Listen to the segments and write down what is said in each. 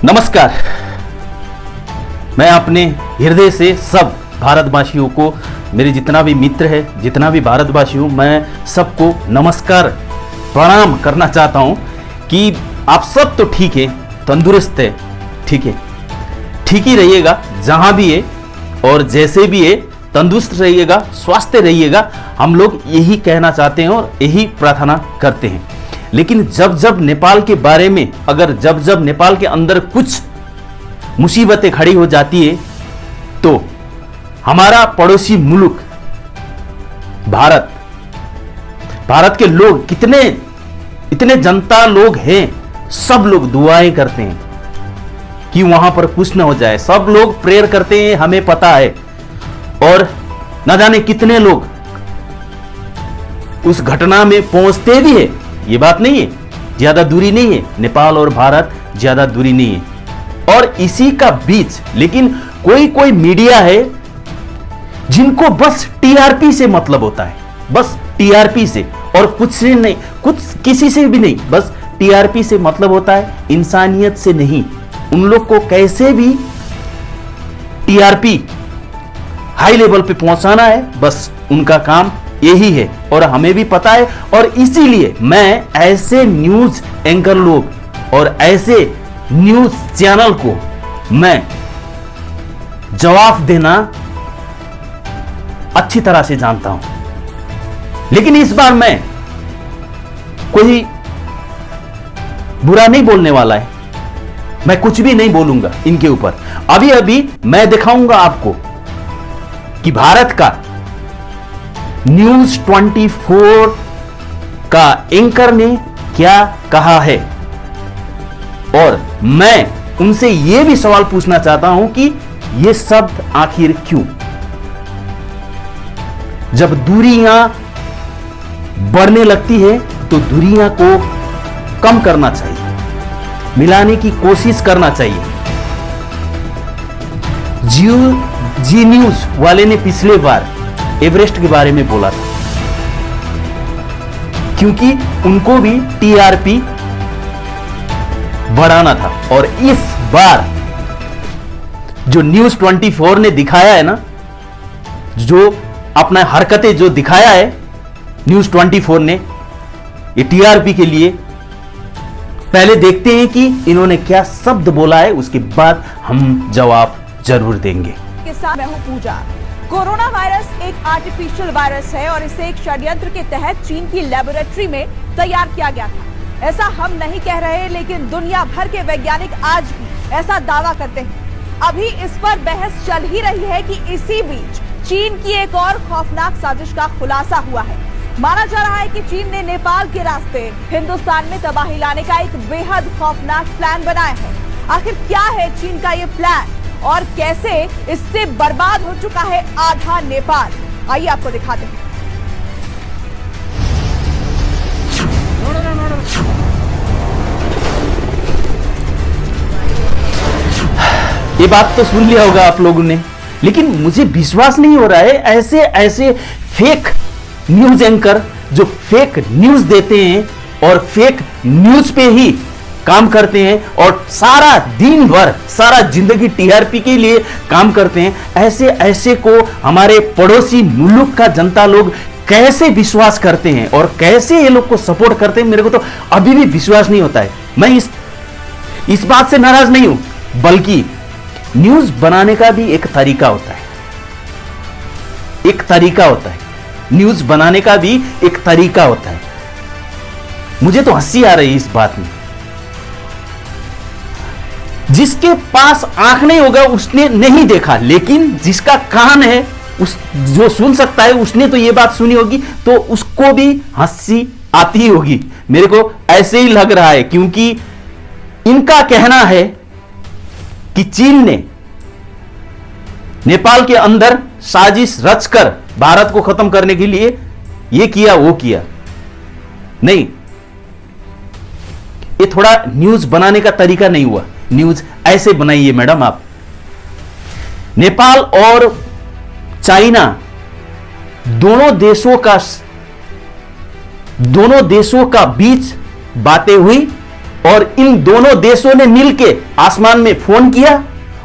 नमस्कार। मैं अपने हृदय से सब भारतवासियों को, मेरे जितना भी मित्र है, जितना भी भारतवासी हूँ, मैं सबको नमस्कार प्रणाम करना चाहता हूँ कि आप सब तो ठीक है, तंदुरुस्त है, ठीक है, ठीक ही रहिएगा जहाँ भी है और जैसे भी है, तंदुरुस्त रहिएगा, स्वस्थ रहिएगा। हम लोग यही कहना चाहते हैं और यही प्रार्थना करते हैं। लेकिन जब जब नेपाल के बारे में, अगर जब जब नेपाल के अंदर कुछ मुसीबतें खड़ी हो जाती है तो हमारा पड़ोसी मुल्क भारत के लोग इतने जनता लोग हैं, सब लोग दुआएं करते हैं कि वहां पर कुछ ना हो जाए। सब लोग प्रेयर करते हैं, हमें पता है। और न जाने कितने लोग उस घटना में पहुंचते भी है। ये बात नहीं है, ज्यादा दूरी नहीं है, नेपाल और भारत ज्यादा दूरी नहीं है। और इसी का बीच लेकिन कोई मीडिया है जिनको बस टीआरपी से मतलब होता है, बस टीआरपी से और कुछ से नहीं, कुछ किसी से भी नहीं, बस टीआरपी से मतलब होता है, इंसानियत से नहीं। उन लोग को कैसे भी टीआरपी हाई लेवल पे पहुंचाना है, बस उनका काम यही है और हमें भी पता है। और इसीलिए मैं ऐसे न्यूज एंकर लोग और ऐसे न्यूज चैनल को मैं जवाब देना अच्छी तरह से जानता हूं। लेकिन इस बार मैं कोई बुरा नहीं बोलने वाला है, मैं कुछ भी नहीं बोलूंगा इनके ऊपर। अभी मैं दिखाऊंगा आपको कि भारत का न्यूज 24 का एंकर ने क्या कहा है। और मैं उनसे यह भी सवाल पूछना चाहता हूं कि यह शब्द आखिर क्यों? जब दूरियां बढ़ने लगती है तो दूरियां को कम करना चाहिए, मिलाने की कोशिश करना चाहिए। जी न्यूज वाले ने पिछले बार एवरेस्ट के बारे में बोला था, क्योंकि उनको भी टीआरपी बढ़ाना था। और इस बार जो न्यूज 24 ने दिखाया है ना, जो अपना हरकतें जो दिखाया है न्यूज 24 ने, ये टीआरपी के लिए। पहले देखते हैं कि इन्होंने क्या शब्द बोला है, उसके बाद हम जवाब जरूर देंगे। के साथ मैं हूं पूजा। कोरोना वायरस एक आर्टिफिशियल वायरस है और इसे एक षड्यंत्र के तहत चीन की लेबोरेटरी में तैयार किया गया था। ऐसा हम नहीं कह रहे, लेकिन दुनिया भर के वैज्ञानिक आज भी ऐसा दावा करते हैं। अभी इस पर बहस चल ही रही है कि इसी बीच चीन की एक और खौफनाक साजिश का खुलासा हुआ है। माना जा रहा है कि चीन ने नेपाल के रास्ते हिंदुस्तान में तबाही लाने का एक बेहद खौफनाक प्लान बनाया है। आखिर क्या है चीन का ये प्लान और कैसे इससे बर्बाद हो चुका है आधा नेपाल? आइए आपको दिखाते हैं। ये बात तो सुन लिया होगा आप लोगों ने, लेकिन मुझे विश्वास नहीं हो रहा है। ऐसे फेक न्यूज एंकर जो फेक न्यूज देते हैं और फेक न्यूज पे ही काम करते हैं और सारा दिन भर, सारा जिंदगी टीआरपी के लिए काम करते हैं, ऐसे को हमारे पड़ोसी मुल्क का जनता लोग कैसे विश्वास करते हैं और कैसे ये लोग को सपोर्ट करते हैं, मेरे को तो अभी भी विश्वास नहीं होता है। मैं इस बात से नाराज नहीं हूं, बल्कि न्यूज बनाने का भी एक तरीका होता है, एक तरीका होता है, न्यूज बनाने का भी एक तरीका होता है। मुझे तो हंसी आ रही है इस बात में। जिसके पास आंख नहीं होगा उसने नहीं देखा, लेकिन जिसका कान है, उस जो सुन सकता है, उसने तो ये बात सुनी होगी, तो उसको भी हंसी आती ही होगी। मेरे को ऐसे ही लग रहा है, क्योंकि इनका कहना है कि चीन ने नेपाल के अंदर साजिश रचकर भारत को खत्म करने के लिए ये किया वो किया। नहीं, ये थोड़ा न्यूज बनाने का तरीका नहीं हुआ। न्यूज ऐसे बनाइए मैडम आप। नेपाल और चाइना दोनों देशों का बीच बातें हुई और इन दोनों देशों ने मिलकर आसमान में फोन किया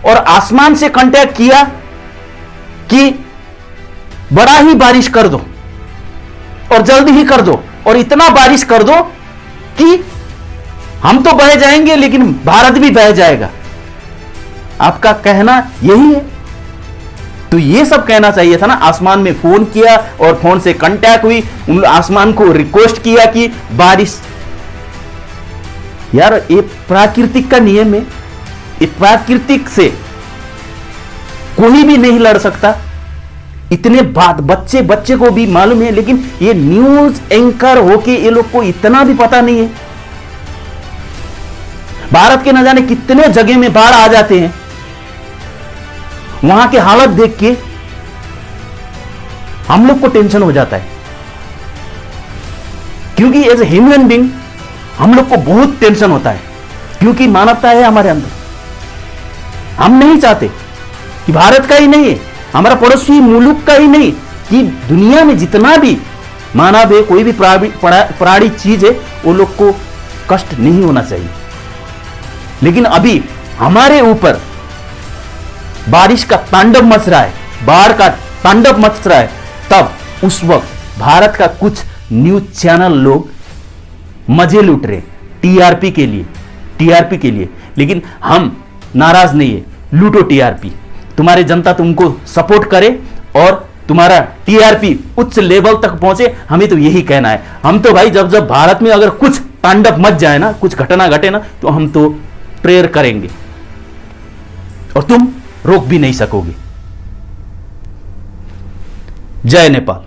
और आसमान से कांटेक्ट किया कि बड़ा ही बारिश कर दो और जल्दी ही कर दो, और इतना बारिश कर दो कि हम तो बह जाएंगे लेकिन भारत भी बह जाएगा। आपका कहना यही है? तो ये सब कहना चाहिए था ना। आसमान में फोन किया और फोन से कांटेक्ट हुई, उन आसमान को रिक्वेस्ट किया कि बारिश। यार ये प्राकृतिक का नियम है, ये प्राकृतिक से कोई भी नहीं लड़ सकता। इतने बात बच्चे बच्चे को भी मालूम है, लेकिन ये न्यूज एंकर होके ये लोग को इतना भी पता नहीं है। भारत के न जाने कितने जगह में बाढ़ आ जाते हैं, वहां के हालत देख के हम लोग को टेंशन हो जाता है, क्योंकि एज ए ह्यूमन बीइंग हम लोग को बहुत टेंशन होता है, क्योंकि मानवता है हमारे अंदर। हम नहीं चाहते कि भारत का ही नहीं है, हमारा पड़ोसी मुल्क का ही नहीं, कि दुनिया में जितना भी मानव है, कोई भी प्राणी चीज है, वो लोग को कष्ट नहीं होना चाहिए। लेकिन अभी हमारे ऊपर बारिश का तांडव मच रहा है, बाढ़ का तांडव मच रहा है, तब उस वक्त भारत का कुछ न्यूज चैनल लोग मजे लूट रहे टीआरपी के लिए। लेकिन हम नाराज नहीं है, लूटो टीआरपी, तुम्हारी जनता तुमको सपोर्ट करे और तुम्हारा टीआरपी उच्च लेवल तक पहुंचे, हमें तो यही कहना है। हम तो भाई जब भारत में अगर कुछ तांडव मच जाए ना, कुछ घटना घटे ना, तो हम तो प्रेयर करेंगे और तुम रोक भी नहीं सकोगे। जय नेपाल।